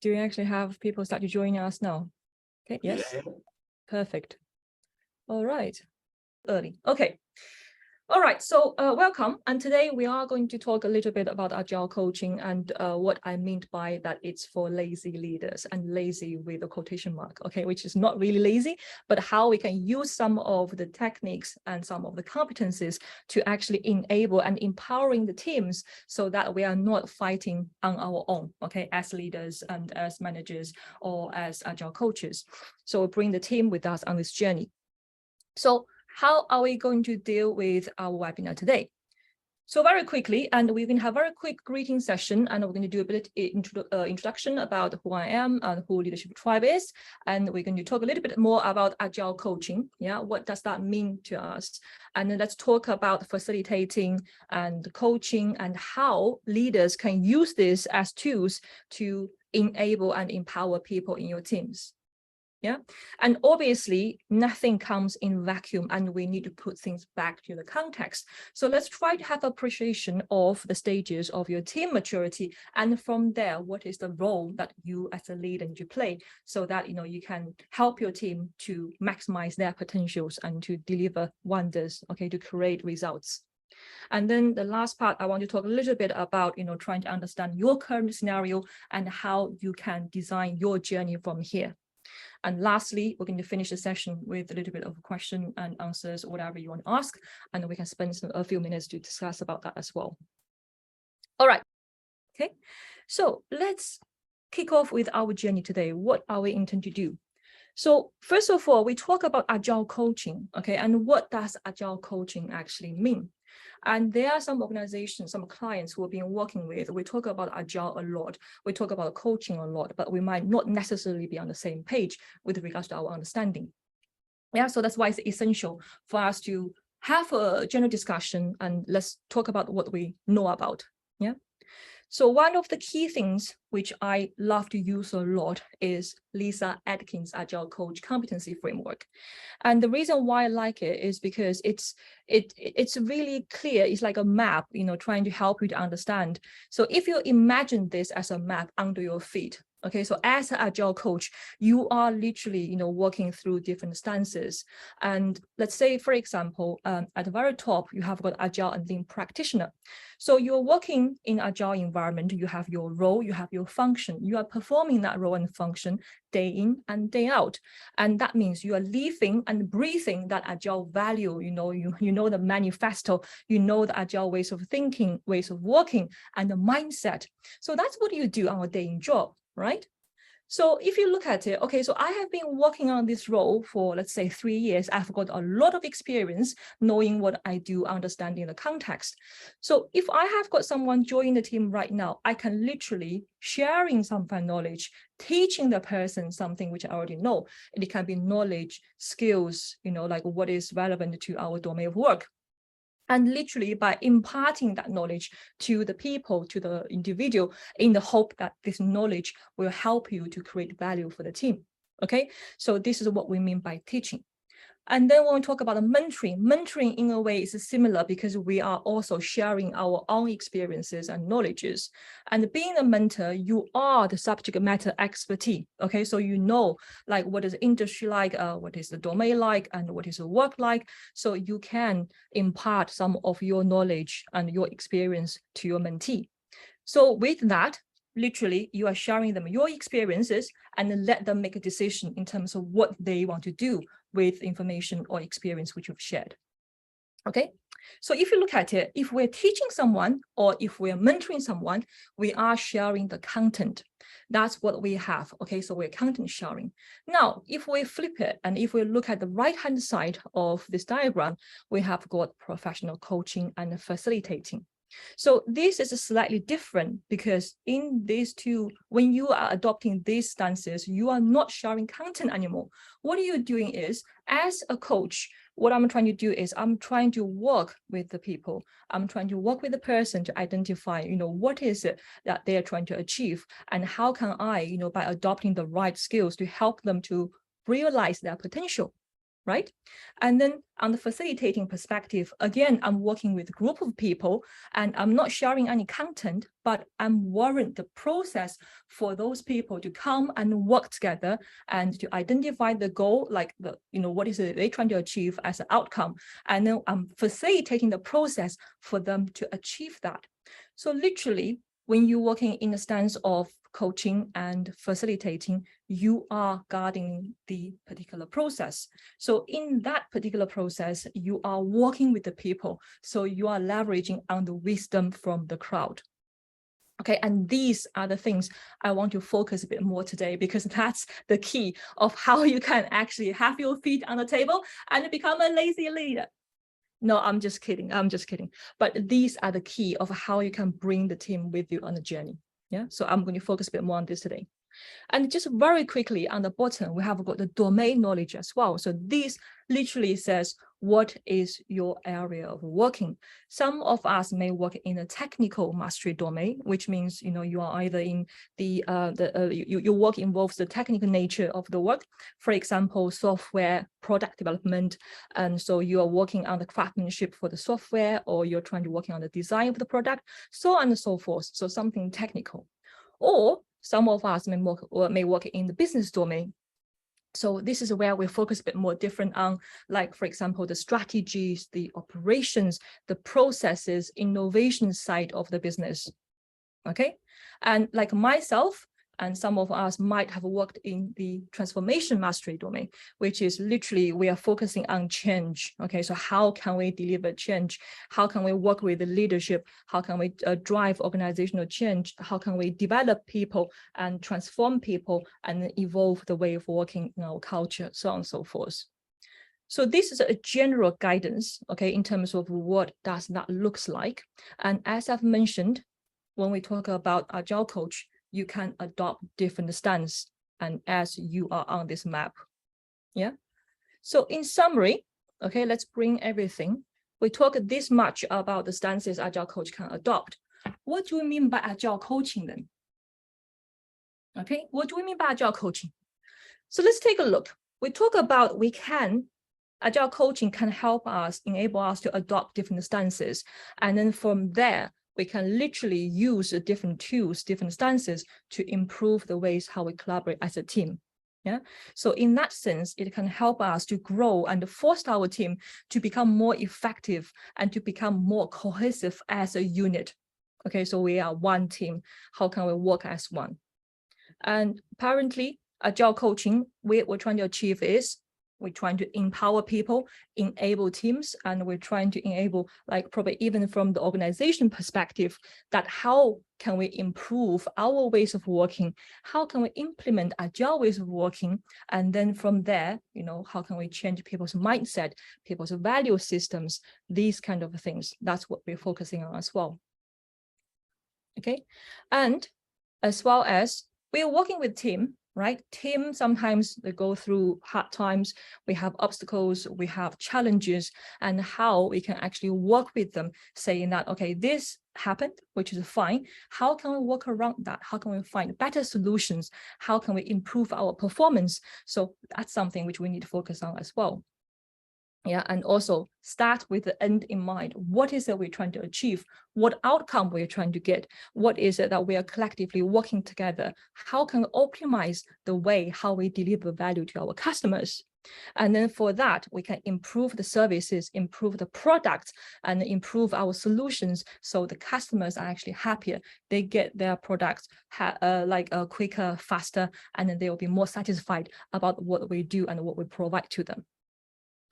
Do you actually have people start to join us now? Okay, yes, Yeah. perfect. All right, early. Okay. All right, so welcome. And today we are going to talk a little bit about Agile coaching and what I mean by that it's for lazy leaders, and lazy with a quotation mark, okay, which is not really lazy, but how we can use some of the techniques and some of the competencies to actually enable and empowering the teams so that we are not fighting on our own, okay, as leaders and as managers or as Agile coaches. So bring the team with us on this journey. So how are we going to deal with our webinar today? So very quickly, and we're going to have a very quick greeting session, and we're going to do a bit introduction about who I am and who Leadership Tribe is, and we're going to talk a little bit more about Agile coaching. Yeah, what does that mean to us? And then let's talk about facilitating and coaching and how leaders can use this as tools to enable and empower people in your teams. Yeah, and obviously nothing comes in vacuum, and we need to put things back to the context. So let's try to have appreciation of the stages of your team maturity, and from there, what is the role that you as a leader need to play, so that you can help your team to maximize their potentials and to deliver wonders, okay, to create results. And then the last part, I want to talk a little bit about trying to understand your current scenario and how you can design your journey from here. And lastly, we're going to finish the session with a little bit of question and answers, whatever you want to ask, and we can spend a few minutes to discuss about that as well. All right, okay, so let's kick off with our journey today. What are we intend to do? So first of all, we talk about Agile coaching, okay, and what does Agile coaching actually mean? And there are some organizations, some clients who have been working with, we talk about Agile a lot, we talk about coaching a lot, but we might not necessarily be on the same page with regards to our understanding. Yeah, so that's why it's essential for us to have a general discussion and let's talk about what we know about. Yeah. So one of the key things which I love to use a lot is Lisa Atkins' Agile Coach Competency Framework. And the reason why I like it is because it's really clear. It's like a map, trying to help you to understand. So if you imagine this as a map under your feet, okay, so as an Agile coach, you are literally, working through different stances. And let's say, for example, at the very top, you have got Agile and Lean practitioner. So you're working in Agile environment, you have your role, you have your function, you are performing that role and function day in and day out. And that means you are living and breathing that Agile value, you know the manifesto, the Agile ways of thinking, ways of working, and the mindset. So that's what you do on a day in job, right? So if you look at it, okay, so I have been working on this role for, let's say, 3 years. I've got a lot of experience knowing what I do, understanding the context. So if I have got someone joining the team right now, I can literally sharing some of my knowledge, teaching the person something which I already know. And it can be knowledge, skills, like what is relevant to our domain of work. And literally by imparting that knowledge to the people, to the individual, in the hope that this knowledge will help you to create value for the team. Okay, so this is what we mean by teaching. And then when we talk about the mentoring in a way is similar because we are also sharing our own experiences and knowledges. And being a mentor, you are the subject matter expertise. Okay, so like what is the industry like, what is the domain like, and what is the work like. So you can impart some of your knowledge and your experience to your mentee. So with that, literally, you are sharing them your experiences and let them make a decision in terms of what they want to do with information or experience which you've shared. Okay, so if you look at it, if we're teaching someone or if we're mentoring someone, we are sharing the content. That's what we have. Okay, so we're content sharing. Now, if we flip it and if we look at the right-hand side of this diagram, we have got professional coaching and facilitating. So this is slightly different because in these two, when you are adopting these stances, you are not sharing content anymore. What you're doing is, as a coach, what I'm trying to do is I'm trying to work with the people. I'm trying to work with the person to identify, what is it that they are trying to achieve and how can I, by adopting the right skills to help them to realize their potential. right? And then on the facilitating perspective, again, I'm working with a group of people and I'm not sharing any content, but I'm worried the process for those people to come and work together and to identify the goal, like what is it they're trying to achieve as an outcome. And then I'm facilitating the process for them to achieve that. So literally, when you're working in the stance of coaching and facilitating, you are guarding the particular process. So in that particular process, you are working with the people. So you are leveraging on the wisdom from the crowd. Okay, and these are the things I want to focus a bit more today, because that's the key of how you can actually have your feet on the table and become a lazy leader. No, I'm just kidding. But these are the key of how you can bring the team with you on the journey. Yeah, so I'm going to focus a bit more on this today. And just very quickly on the bottom, we have got the domain knowledge as well. So this literally says, what is your area of working? Some of us may work in a technical mastery domain, which means, you are either in your work involves the technical nature of the work. For example, software product development. And so you are working on the craftsmanship for the software, or you're trying to work on the design of the product, so on and so forth. So something technical. Or some of us may work in the business domain. So this is where we focus a bit more different on, like, for example, the strategies, the operations, the processes, innovation side of the business. Okay. And like myself, and some of us might have worked in the transformation mastery domain, which is literally we are focusing on change. Okay, so how can we deliver change? How can we work with the leadership? How can we drive organizational change? How can we develop people and transform people and evolve the way of working in our culture, so on and so forth. So this is a general guidance, okay, in terms of what does that looks like. And as I've mentioned, when we talk about Agile Coach, you can adopt different stance and as you are on this map. Yeah. So in summary, okay, let's bring everything. We talk this much about the stances Agile Coach can adopt. What do we mean by Agile Coaching then? Okay, what do we mean by Agile Coaching? So let's take a look. We talk about Agile Coaching can help us, enable us to adopt different stances. And then from there, we can literally use different tools, different stances to improve the ways how we collaborate as a team. Yeah. So in that sense, it can help us to grow and foster our team to become more effective and to become more cohesive as a unit. Okay, so we are one team. How can we work as one? And apparently, Agile Coaching, what we're trying to achieve is we're trying to empower people, enable teams, and we're trying to enable, like probably even from the organization perspective, that how can we improve our ways of working? How can we implement agile ways of working? And then from there, how can we change people's mindset, people's value systems, these kind of things. That's what we're focusing on as well. Okay, and as well as we're working with team, right? Team, sometimes they go through hard times, we have obstacles, we have challenges, and how we can actually work with them, saying that, okay, this happened, which is fine. How can we work around that? How can we find better solutions? How can we improve our performance? So that's something which we need to focus on as well. Yeah, and also start with the end in mind. What is it we're trying to achieve? What outcome we're trying to get? What is it that we are collectively working together? How can we optimize the way how we deliver value to our customers? And then for that, we can improve the services, improve the products, and improve our solutions so the customers are actually happier. They get their products quicker, faster, and then they will be more satisfied about what we do and what we provide to them.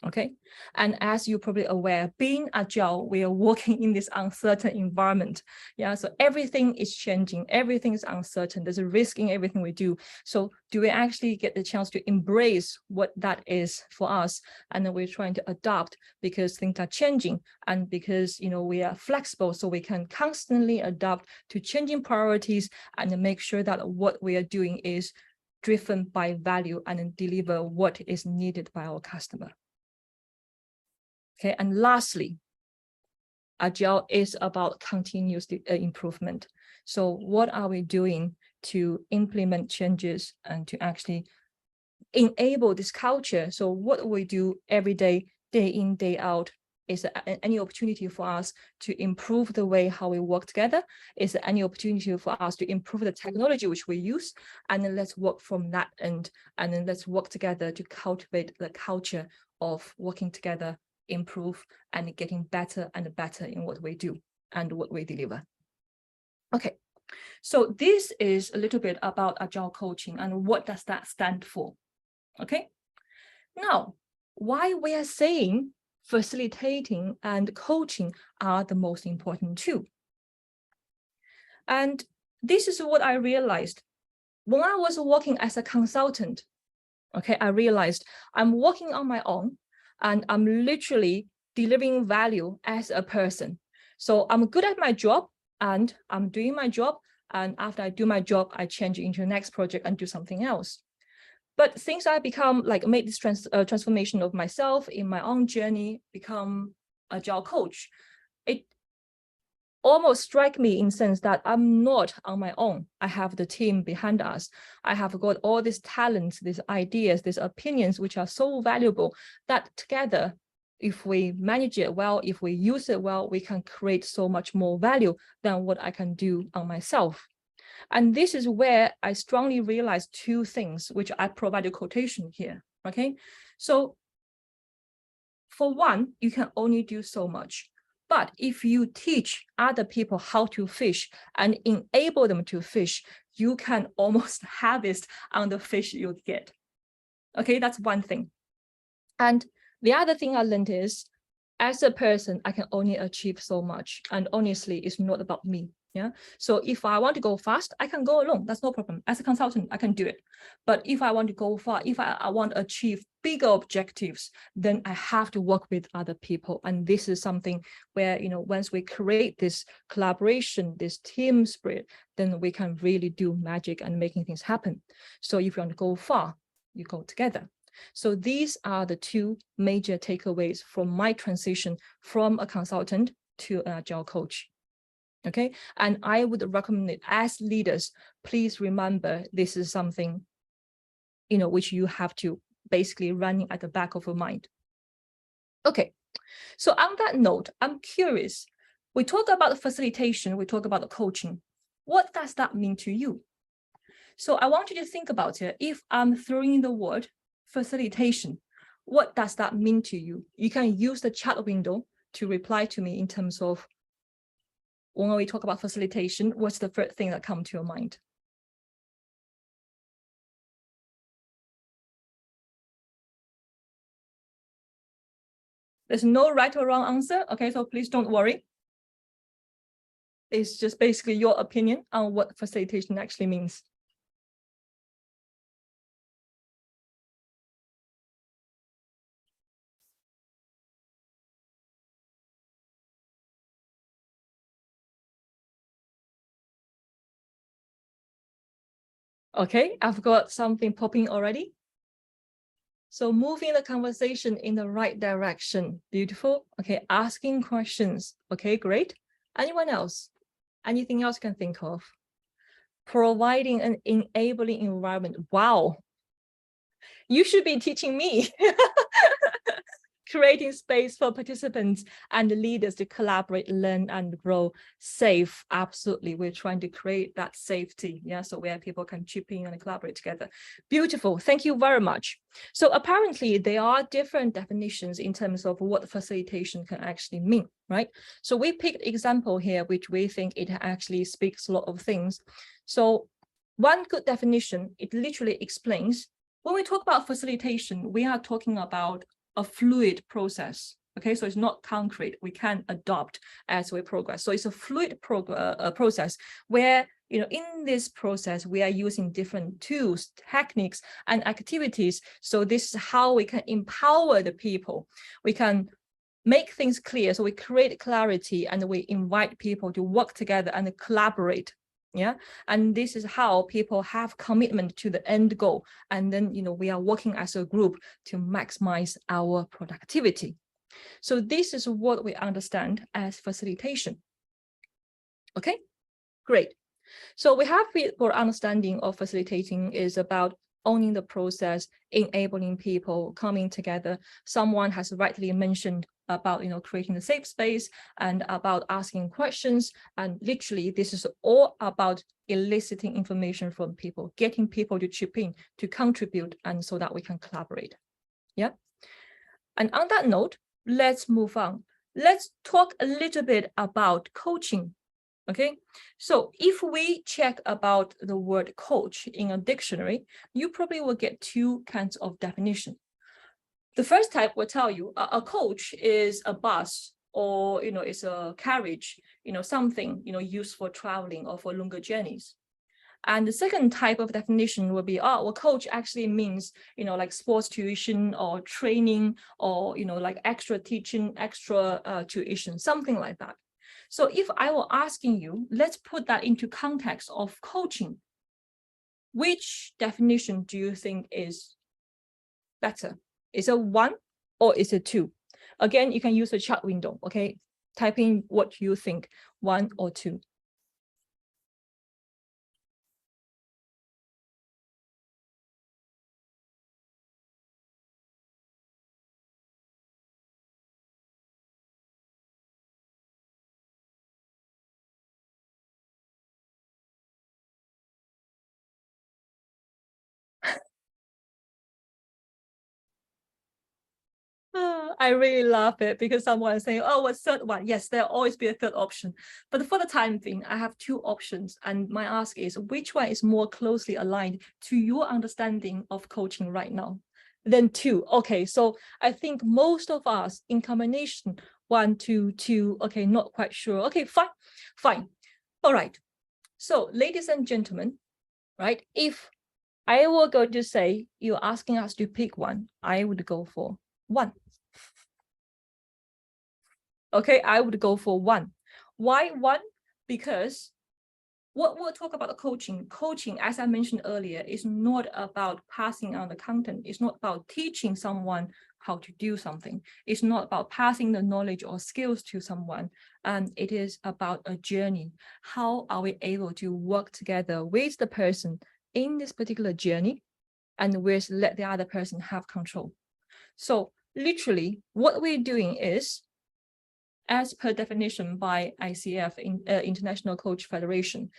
Okay, and as you're probably aware, being agile, we are working in this uncertain environment. Yeah, so everything is changing, everything is uncertain. There's a risk in everything we do. So do we actually get the chance to embrace what that is for us? And then we're trying to adapt because things are changing, and because we are flexible, so we can constantly adapt to changing priorities and make sure that what we are doing is driven by value and deliver what is needed by our customer. Okay, and lastly, Agile is about continuous improvement. So what are we doing to implement changes and to actually enable this culture. So what we do every day, day in, day out, is any opportunity for us to improve the way how we work together? Is any opportunity for us to improve the technology which we use? And then let's work from that end, and then let's work together to cultivate the culture of working together, improve, and getting better and better in what we do and what we deliver. Okay, so this is a little bit about Agile coaching and what does that stand for. Okay, now why we are saying facilitating and coaching are the most important too. And this is what I realized when I was working as a consultant. Okay, I realized I'm working on my own and I'm literally delivering value as a person. So I'm good at my job and I'm doing my job. And after I do my job, I change into the next project and do something else. But since I made this transformation of myself in my own journey, become Agile coach, it almost strike me in the sense that I'm not on my own. I have the team behind us. I have got all these talents, these ideas, these opinions, which are so valuable that together, if we manage it well, if we use it well, we can create so much more value than what I can do on myself. And this is where I strongly realized two things, which I provide a quotation here, okay? So for one, you can only do so much. But if you teach other people how to fish and enable them to fish, you can almost harvest on the fish you get. Okay, that's one thing. And the other thing I learned is, as a person, I can only achieve so much. And honestly, it's not about me. Yeah. So if I want to go fast, I can go alone. That's no problem. As a consultant, I can do it. But if I want to go far, if I want to achieve bigger objectives, then I have to work with other people. And this is something where, once we create this collaboration, this team spirit, then we can really do magic and making things happen. So if you want to go far, you go together. So these are the two major takeaways from my transition from a consultant to an Agile coach. Okay, and I would recommend it as leaders, please remember this is something, which you have to basically running at the back of your mind. Okay, so on that note, I'm curious, we talk about the facilitation, we talk about the coaching. What does that mean to you? So I want you to think about it. If I'm throwing in the word facilitation, what does that mean to you? You can use the chat window to reply to me in terms of, when we talk about facilitation, what's the first thing that comes to your mind? There's no right or wrong answer. Okay, so please don't worry. It's just basically your opinion on what facilitation actually means. Okay, I've got something popping already. So moving the conversation in the right direction. Beautiful. Okay, asking questions. Okay, great. Anyone else? Anything else you can think of? Providing an enabling environment. Wow. You should be teaching me. Creating space for participants and leaders to collaborate, learn, and grow safe. Absolutely. We're trying to create that safety. Yeah. So where people can chip in and collaborate together. Beautiful. Thank you very much. So apparently there are different definitions in terms of what facilitation can actually mean, right? So we picked example here, which we think it actually speaks a lot of things. So one good definition, it literally explains, when we talk about facilitation, we are talking about a fluid process. Okay, so it's not concrete. We can adopt as we progress. So it's a fluid process where, in this process, we are using different tools, techniques, and activities. So this is how we can empower the people. We can make things clear. So we create clarity and we invite people to work together and collaborate. Yeah, and this is how people have commitment to the end goal. And then, we are working as a group to maximize our productivity. So this is what we understand as facilitation. Okay, great. So we have our understanding of facilitating is about owning the process, enabling people, coming together. Someone has rightly mentioned about creating a safe space and about asking questions. And literally, this is all about eliciting information from people, getting people to chip in, to contribute, and so that we can collaborate. Yeah. And on that note, let's move on. Let's talk a little bit about coaching. Okay, so if we check about the word coach in a dictionary, you probably will get two kinds of definition. The first type will tell you a coach is a bus, or it's a carriage, something used for traveling or for longer journeys. And the second type of definition will be, well, coach actually means, like sports tuition or training, or, like extra teaching, extra tuition, something like that. So if I were asking you, let's put that into context of coaching. Which definition do you think is better? Is it 1 or is it 2? Again, you can use the chat window, okay? Type in what you think, 1 or 2. I really love it because someone is saying, oh, what's third one? Yes, there'll always be a third option. But for the time being, I have 2 options. And my ask is, which one is more closely aligned to your understanding of coaching right now? Then 2. Okay, so I think most of us in combination, 1, 2, 2. Okay, not quite sure. Okay, fine. All right. So ladies and gentlemen, right, if I were going to say you're asking us to pick one, I would go for 1. Okay, I would go for 1. Why 1? Because what we'll talk about coaching. Coaching, as I mentioned earlier, is not about passing on the content. It's not about teaching someone how to do something. It's not about passing the knowledge or skills to someone. And it is about a journey. How are we able to work together with the person in this particular journey, and with let the other person have control? So literally, what we're doing is, as per definition by ICF, International Coach Federation,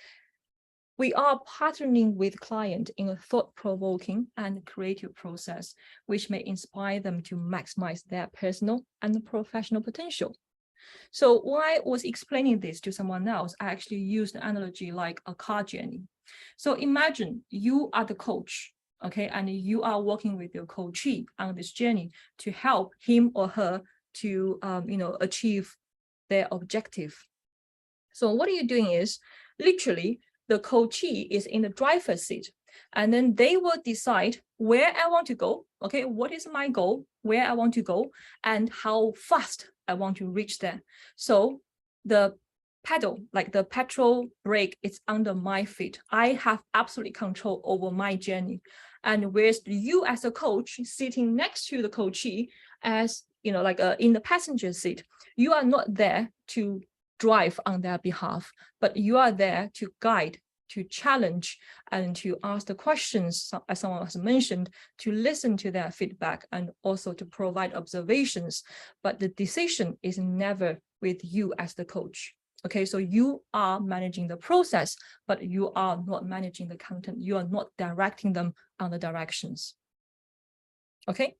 we are partnering with client in a thought-provoking and creative process, which may inspire them to maximize their personal and professional potential. So when I was explaining this to someone else, I actually used an analogy like a car journey. So imagine you are the coach, okay, and you are working with your coachee on this journey to help him or her to achieve their objective. So what are you doing is, literally, the coachee is in the driver's seat, and then they will decide where I want to go, okay, what is my goal, where I want to go, and how fast I want to reach there. So the pedal, like the petrol brake, is under my feet. I have absolute control over my journey. And whereas you as a coach sitting next to the coachee, as like in the passenger seat, you are not there to drive on their behalf, but you are there to guide, to challenge, and to ask the questions, as someone has mentioned, to listen to their feedback, and also to provide observations. But the decision is never with you as the coach. Okay, so you are managing the process, but you are not managing the content. You are not directing them on the directions. Okay,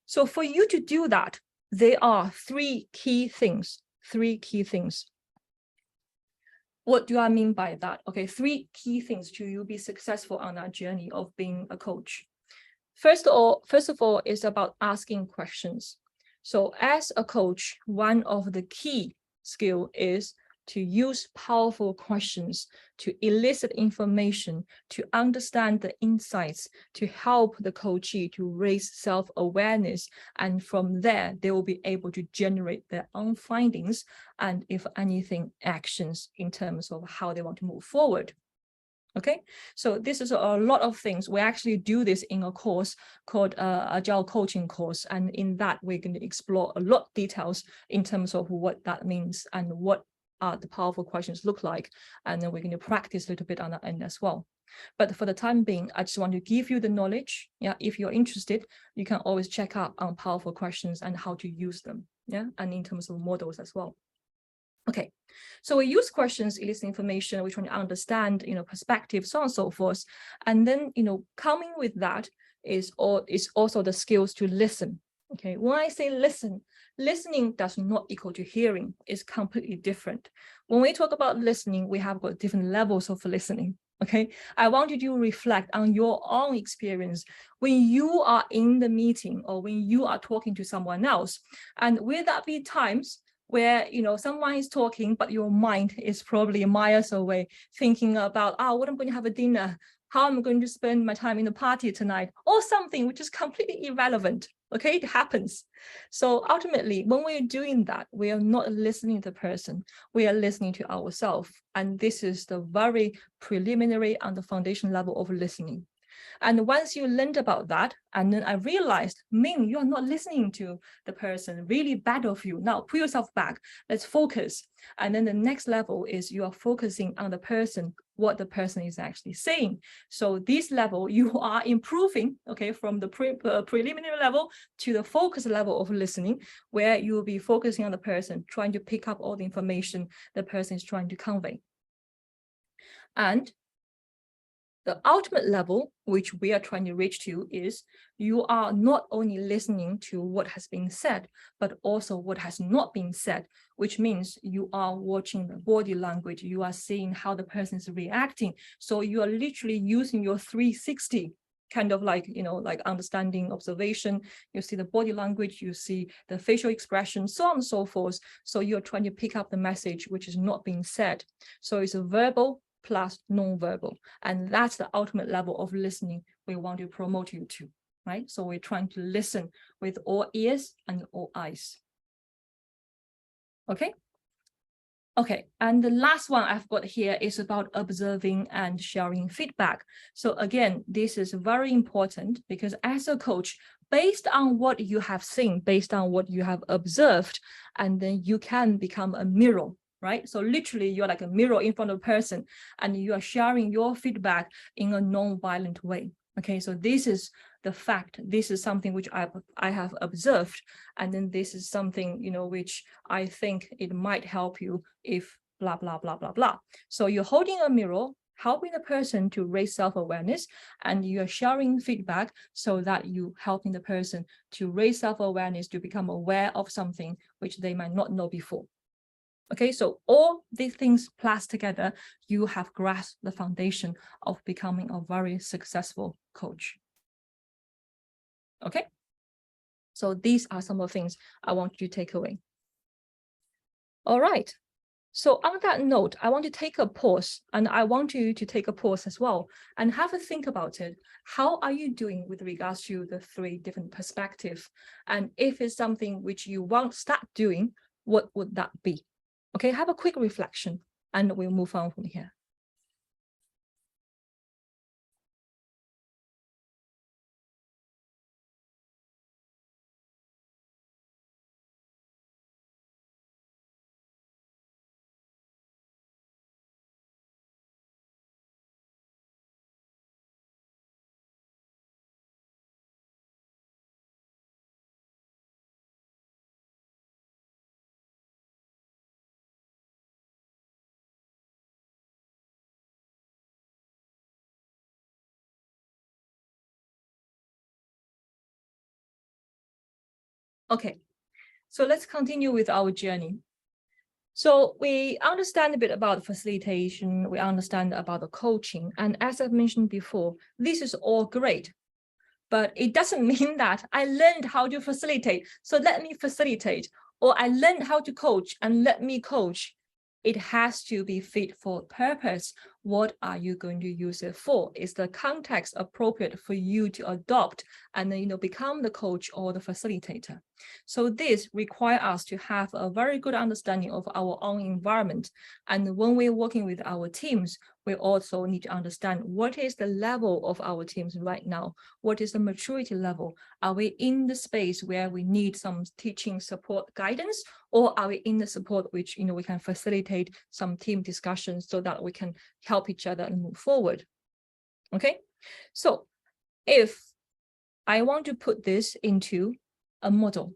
so for you to do that, there are 3 key things. 3 key things. What do I mean by that? Okay, 3 key things to you be successful on that journey of being a coach. First of all, is about asking questions. So as a coach, one of the key skill is to use powerful questions to elicit information, to understand the insights, to help the coachee to raise self-awareness. And from there, they will be able to generate their own findings and, if anything, actions in terms of how they want to move forward. Okay, so this is a lot of things. We actually do this in a course called Agile Coaching course. And in that, we're going to explore a lot of details in terms of what that means and what the powerful questions look like. And then we're going to practice a little bit on that end as well. But for the time being, I just want to give you the knowledge. Yeah, if you're interested, you can always check out on powerful questions and how to use them. Yeah, and in terms of models as well. Okay, so we use questions, elicit information, we try to understand, perspective, so on and so forth. And then, coming with that is also the skills to listen. Okay, when I say listen, listening does not equal to hearing. It's completely different. When we talk about listening, we have got different levels of listening. Okay, I want you to reflect on your own experience when you are in the meeting or when you are talking to someone else. And will that be times where someone is talking, but your mind is probably miles away, thinking about, what I'm going to have a dinner, how I'm going to spend my time in the party tonight, or something which is completely irrelevant. Okay, it happens. So ultimately, when we're doing that, we are not listening to the person, we are listening to ourselves. And this is the very preliminary and the foundation level of listening. And once you learned about that, and then I realized, Ming, you're not listening to the person, really bad of you. Now put yourself back, let's focus. And then the next level is you are focusing on the person, what the person is actually saying. So this level, you are improving, okay, from the preliminary level to the focus level of listening, where you will be focusing on the person, trying to pick up all the information the person is trying to convey. And the ultimate level, which we are trying to reach to, is you are not only listening to what has been said, but also what has not been said, which means you are watching the body language, you are seeing how the person is reacting. So you are literally using your 360 kind of like understanding, observation. You see the body language, you see the facial expression, so on and so forth. So you're trying to pick up the message which is not being said. So it's a verbal plus non-verbal, and that's the ultimate level of listening we want to promote you to, right? So we're trying to listen with all ears and all eyes. Okay, and the last one I've got here is about observing and sharing feedback. So again, this is very important because as a coach, based on what you have seen, based on what you have observed, and then you can become a mirror, right? So literally you're like a mirror in front of a person and you are sharing your feedback in a non-violent way. Okay, so this is the fact. This is something which I have observed, and then this is something which I think it might help you if blah blah blah blah blah. So you're holding a mirror, helping the person to raise self-awareness, and you're sharing feedback so that you helping the person to raise self-awareness, to become aware of something which they might not know before. Okay, so all these things plus together, you have grasped the foundation of becoming a very successful coach. Okay, so these are some of the things I want you to take away. All right, so on that note, I want to take a pause, and I want you to take a pause as well and have a think about it. How are you doing with regards to the 3 different perspectives? And if it's something which you want to start doing, what would that be? Okay, have a quick reflection and we'll move on from here. Okay, so let's continue with our journey. So we understand a bit about facilitation, we understand about the coaching, and as I've mentioned before, this is all great, but it doesn't mean that I learned how to facilitate, so let me facilitate, or I learned how to coach and let me coach. It has to be fit for purpose. What are you going to use it for? Is the context appropriate for you to adopt and then become the coach or the facilitator? So this requires us to have a very good understanding of our own environment. And when we're working with our teams, we also need to understand what is the level of our teams right now. What is the maturity level? Are we in the space where we need some teaching support guidance, or are we in the support which we can facilitate some team discussions so that we can help each other and move forward? Okay, so if I want to put this into a model,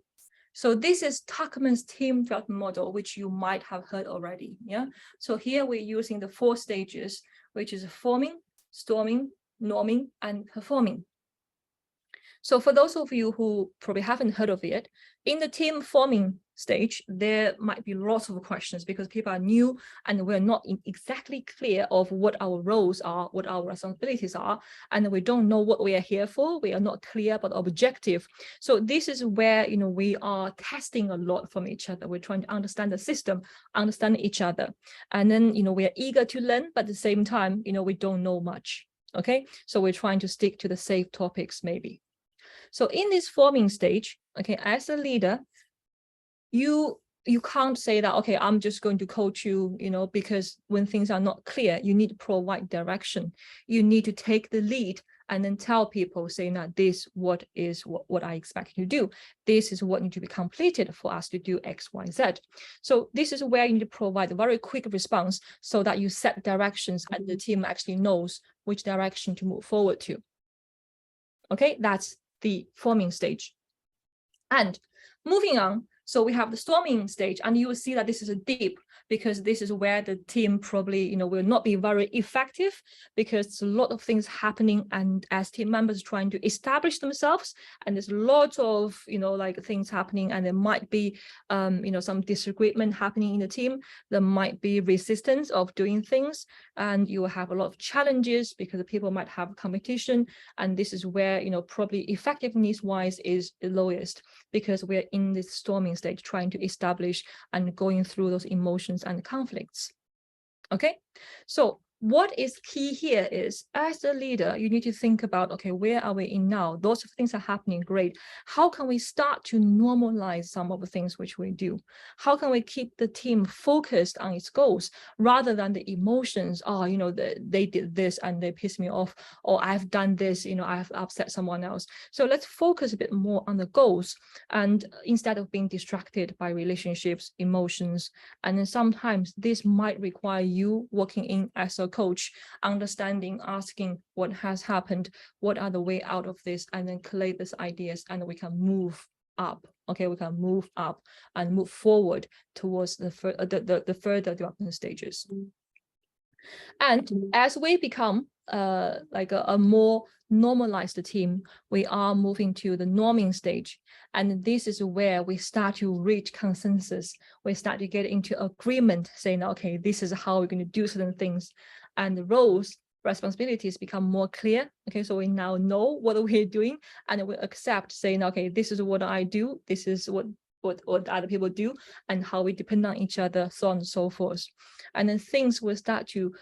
so this is Tuckman's team development model, which you might have heard already. Yeah. So here we're using the 4 stages, which is forming, storming, norming, and performing. So for those of you who probably haven't heard of it, in the team forming stage, there might be lots of questions because people are new and we're not exactly clear of what our roles are, what our responsibilities are, and we don't know what we are here for. We are not clear about objective. So this is where, we are testing a lot from each other. We're trying to understand the system, understand each other. And then, we are eager to learn, but at the same time, we don't know much. Okay, so we're trying to stick to the safe topics maybe. So in this forming stage, okay, as a leader, you can't say that, okay, I'm just going to coach you, because when things are not clear, you need to provide direction. You need to take the lead and then tell people, saying that this what I expect you to do. This is what needs to be completed for us to do X, Y, Z. So this is where you need to provide a very quick response so that you set directions and the team actually knows which direction to move forward to. Okay, that's the forming stage. And moving on, so we have the storming stage, and you will see that this is a dip because this is where the team probably, will not be very effective because there's a lot of things happening, and as team members trying to establish themselves, and there's lots of, like things happening, and there might be, some disagreement happening in the team. There might be resistance of doing things, and you will have a lot of challenges because the people might have competition, and this is where, probably effectiveness wise is the lowest because we're in this storming stage trying to establish and going through those emotions and conflicts. Okay, so what is key here is, as a leader, you need to think about, okay, where are we in now? Those things are happening, great. How can we start to normalize some of the things which we do? How can we keep the team focused on its goals rather than the emotions? Oh, they did this and they pissed me off, or I've done this, I've upset someone else. So let's focus a bit more on the goals, and instead of being distracted by relationships, emotions, and then sometimes this might require you working in as a coach, understanding, asking what has happened, what are the way out of this, and then collate these ideas, and we can move up. Okay, we can move up and move forward towards the further development stages. And as we become like a more normalized team, we are moving to the norming stage. And this is where we start to reach consensus. We start to get into agreement, saying, okay, this is how we're going to do certain things. And the roles, responsibilities become more clear. Okay, so we now know what we're doing, and we accept saying, okay, this is what I do, this is what other people do, and how we depend on each other, so on and so forth. And then things will start to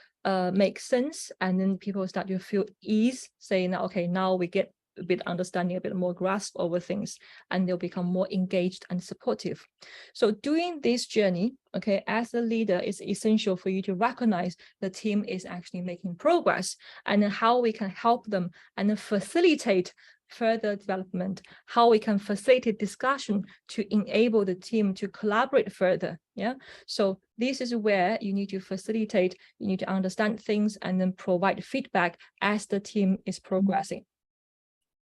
make sense, and then people start to feel ease, saying, okay, now we get a bit understanding, a bit more grasp over things, and they'll become more engaged and supportive. So during this journey, okay, as a leader, it's essential for you to recognize the team is actually making progress, and then how we can help them and then facilitate further development, how we can facilitate discussion to enable the team to collaborate further. Yeah, so this is where you need to facilitate, you need to understand things, and then provide feedback as the team is progressing.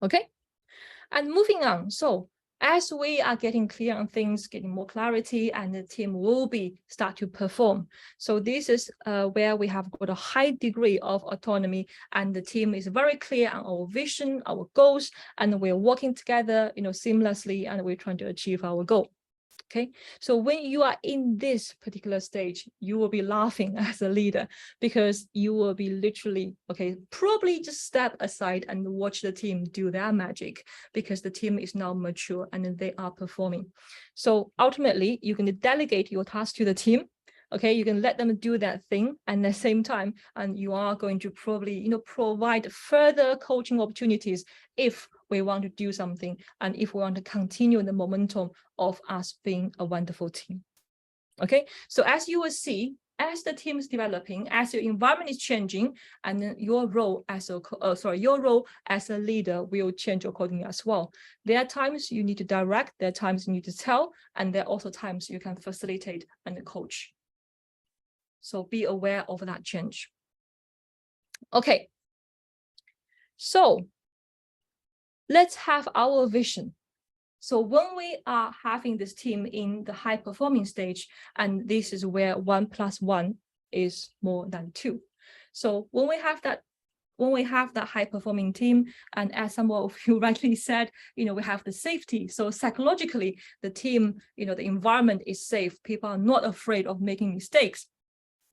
Okay, and moving on. So as we are getting clear on things, getting more clarity, and the team will start to perform. So this is where we have got a high degree of autonomy, and the team is very clear on our vision, our goals, and we're working together, seamlessly, and we're trying to achieve our goal. Okay, so when you are in this particular stage, you will be laughing as a leader because you will be literally, okay, probably just step aside and watch the team do their magic because the team is now mature and they are performing. So ultimately, you can delegate your task to the team. Okay, you can let them do that thing, and at the same time, and you are going to probably, provide further coaching opportunities if we want to do something, and if we want to continue the momentum of us being a wonderful team. Okay, so as you will see, as the team is developing, as your environment is changing, and then your role as a leader will change accordingly as well. There are times you need to direct, there are times you need to tell, and there are also times you can facilitate and coach. So be aware of that change. Okay, So let's have our vision. So when we are having this team in the high performing stage, and this is where 1 + 1 is more than 2. So when we have that high performing team, and as some of you rightly said, we have the safety. So psychologically, the team, the environment is safe. People are not afraid of making mistakes.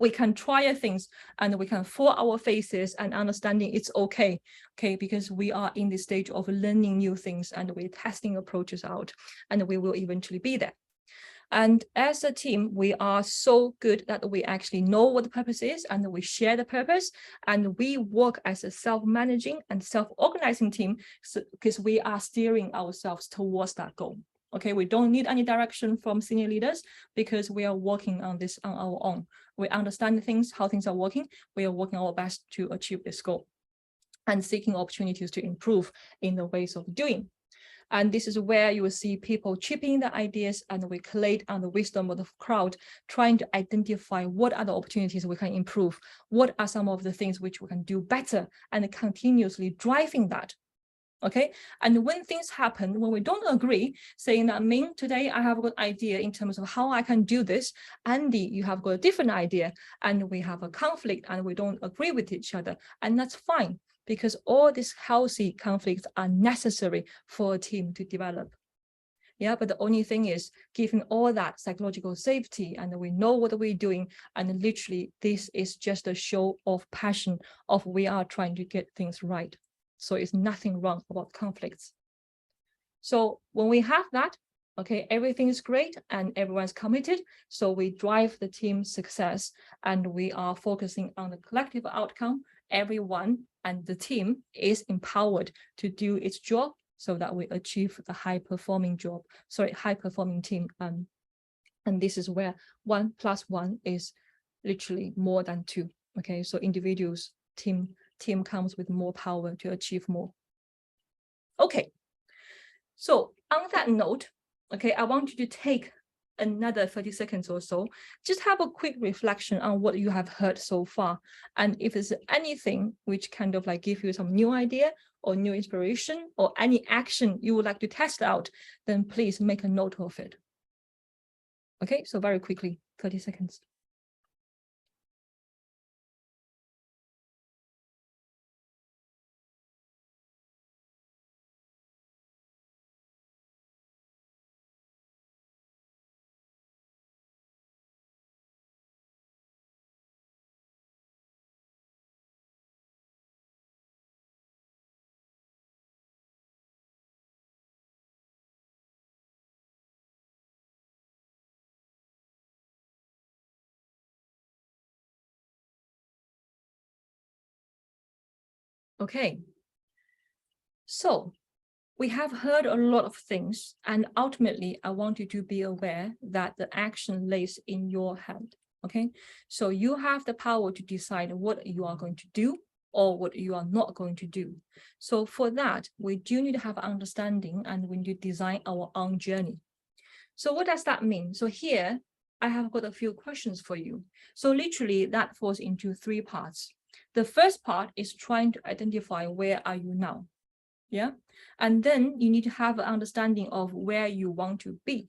We can try things and we can fall our faces and understanding it's okay, because we are in the stage of learning new things and we're testing approaches out, and we will eventually be there. And as a team, we are so good that we actually know what the purpose is, and we share the purpose, and we work as a self-managing and self-organizing team, because we are steering ourselves towards that goal. Okay, we don't need any direction from senior leaders because we are working on this on our own. We understand things, how things are working. We are working our best to achieve this goal and seeking opportunities to improve in the ways of doing. And this is where you will see people chipping the ideas, and we collate on the wisdom of the crowd, trying to identify what are the opportunities we can improve, what are some of the things which we can do better, and continuously driving that. Okay, and when things happen, when we don't agree, saying that, Ming, today I have a good idea in terms of how I can do this. Andy, you have got a different idea, and we have a conflict and we don't agree with each other. And that's fine, because all these healthy conflicts are necessary for a team to develop. Yeah, but the only thing is, given all that psychological safety, and we know what we're doing, and literally this is just a show of passion of we are trying to get things right. So it's nothing wrong about conflicts. So when we have that, okay, everything is great and everyone's committed. So we drive the team's success, and we are focusing on the collective outcome. Everyone and the team is empowered to do its job so that we achieve the high performing team. And this is where 1 + 1 is literally more than 2. Okay, so individuals, team comes with more power to achieve more. Okay, so on that note, okay, I want you to take another 30 seconds or so, just have a quick reflection on what you have heard so far. And if there's anything which kind of like give you some new idea or new inspiration or any action you would like to test out, then please make a note of it. Okay, so very quickly, 30 seconds. Okay, so we have heard a lot of things, and ultimately I want you to be aware that the action lays in your hand. Okay, so you have the power to decide what you are going to do or what you are not going to do. So for that, we do need to have understanding, and we need to design our own journey. So what does that mean? So here I have got a few questions for you. So literally that falls into 3 parts. The first part is trying to identify where are you now. Yeah, and then you need to have an understanding of where you want to be.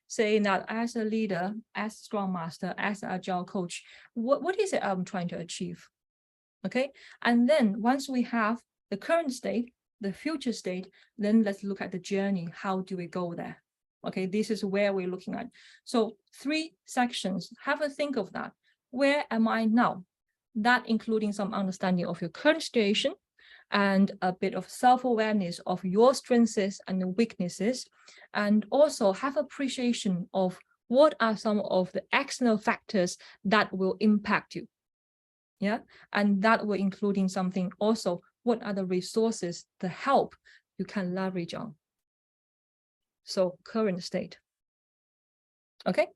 Saying that as a leader, as a Scrum Master, as an Agile coach, what is it I'm trying to achieve? Okay, and then once we have the current state, the future state, then let's look at the journey. How do we go there? Okay, this is where we're looking at. So 3 sections, have a think of that. Where am I now? That including some understanding of your current situation, and a bit of self-awareness of your strengths and weaknesses, and also have appreciation of what are some of the external factors that will impact you. Yeah, and that will including something also, what are the resources, the help you can leverage on. So current state. Okay,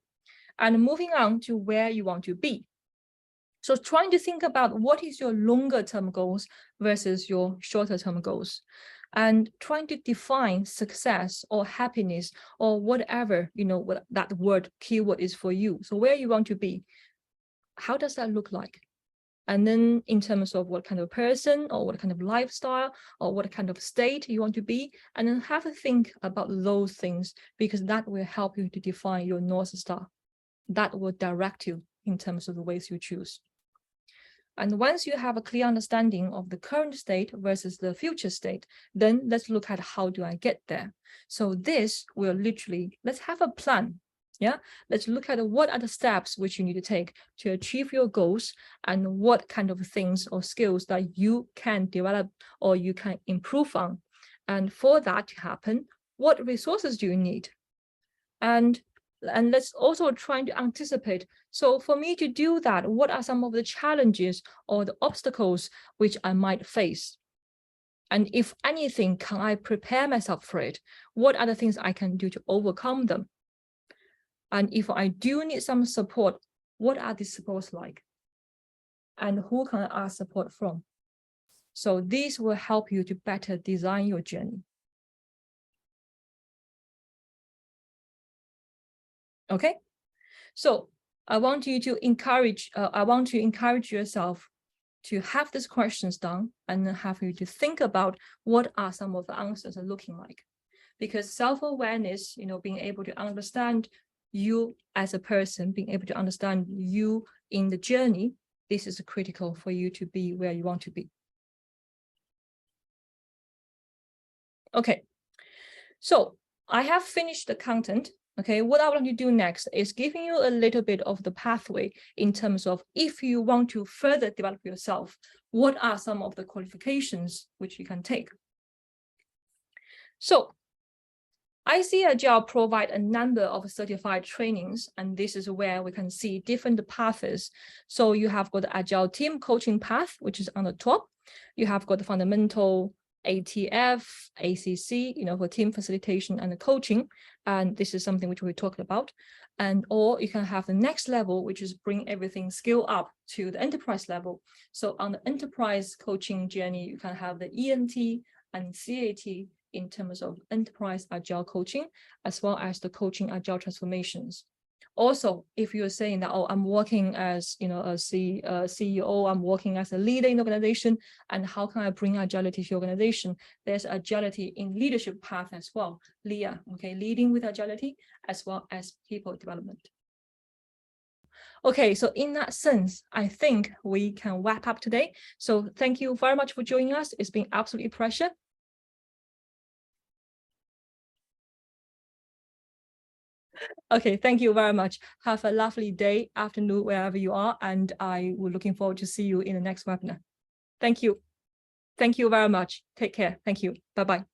and moving on to where you want to be. So trying to think about what is your longer term goals versus your shorter term goals, and trying to define success or happiness or whatever, what that keyword is for you. So where you want to be, how does that look like? And then in terms of what kind of person or what kind of lifestyle or what kind of state you want to be, and then have a think about those things, because that will help you to define your North Star. That will direct you in terms of the ways you choose. And once you have a clear understanding of the current state versus the future state, then let's look at how do I get there. So this will literally, let's have a plan. Yeah, let's look at what are the steps which you need to take to achieve your goals, and what kind of things or skills that you can develop or you can improve on. And for that to happen, what resources do you need? And let's also try to anticipate. So for me to do that, what are some of the challenges or the obstacles which I might face? And if anything, can I prepare myself for it? What are the things I can do to overcome them? And if I do need some support, what are these supports like? And who can I ask support from? So these will help you to better design your journey. Okay, so I want you to encourage yourself to have these questions done, and then have you to think about what are some of the answers are looking like. Because self-awareness, being able to understand you as a person, being able to understand you in the journey, this is critical for you to be where you want to be. Okay, so I have finished the content. Okay, what I want to do next is giving you a little bit of the pathway in terms of if you want to further develop yourself, what are some of the qualifications which you can take. So I see Agile provide a number of certified trainings, and this is where we can see different paths. So you have got the Agile team coaching path, which is on the top. You have got the fundamental ATF, ACC, for team facilitation and the coaching. And this is something which we talked about. Or you can have the next level, which is bring everything skill up to the enterprise level. So on the enterprise coaching journey, you can have the ENT and CAT in terms of enterprise Agile coaching, as well as the coaching Agile transformations. Also, if you're saying that, oh, I'm working as a CEO, I'm working as a leader in the organization, and how can I bring agility to your organization? There's agility in leadership path as well, LEA, okay, leading with agility, as well as people development. Okay, so in that sense, I think we can wrap up today. So thank you very much for joining us. It's been absolutely a pleasure. Okay, thank you very much. Have a lovely day, afternoon, wherever you are, and I will looking forward to see you in the next webinar. Thank you. Thank you very much. Take care. Thank you. Bye-bye.